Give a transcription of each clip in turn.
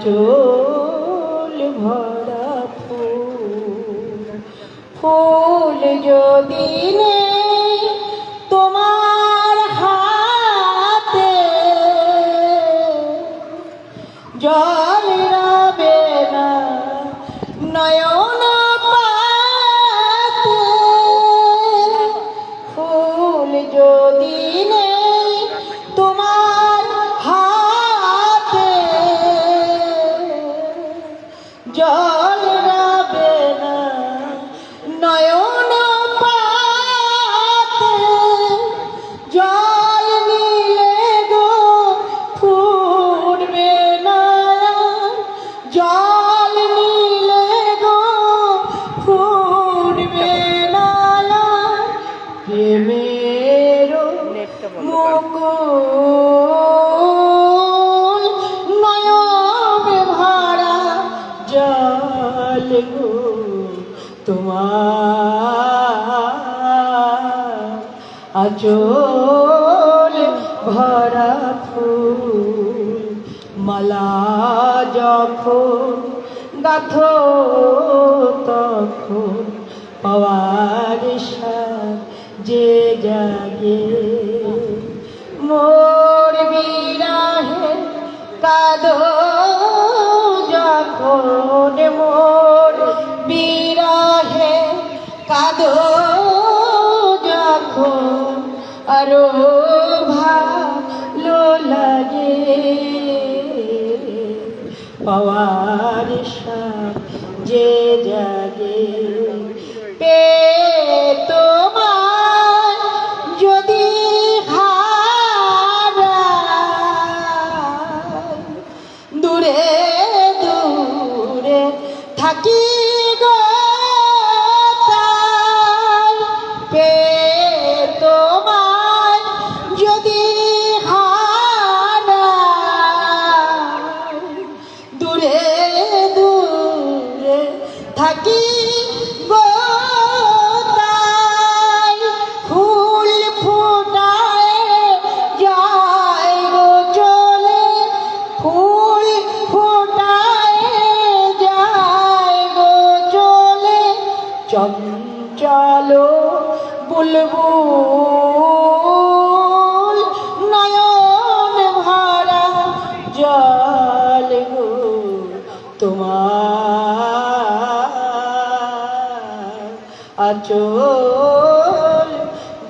আঁচল ভরা ফুল ফুল যদি নেই তোমার হাতে জল রবে না নয়ন পাতে ফুল যদি নেই তোমার হাতে জল রবে না নয়ন পাতে জল নিলে গো ফুটবে না জল নিলে গো ফুটবে না প্রেমের মুকুল নয়নে ভরা জল গো তোমার আঁচল ভরা ফুল মালা যখন গাথো তখন পাওয়ার সাথ যে জাগে মোর বিরহে কাঁদো যখন মোর বিরহে কাঁদো যখন আরো ভালো লাগে পাওয়ার সাথ যে জাগে পে তোমার যদি হারাই দূরে দূরে থাকি গো তাই পে তোমার যদি হারাই দূরে দূরে থাকি গো তাই ফুল ফোটায় যায় গো চলে ফুল ফোটায় যায় গো চলে চঞ্চল বুলবুল নয়ন ভরা জল গো তোমার আঁচল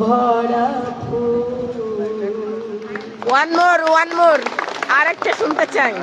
ভরা ফুল। ওয়ান মোর আর একটা শুনতে চাই।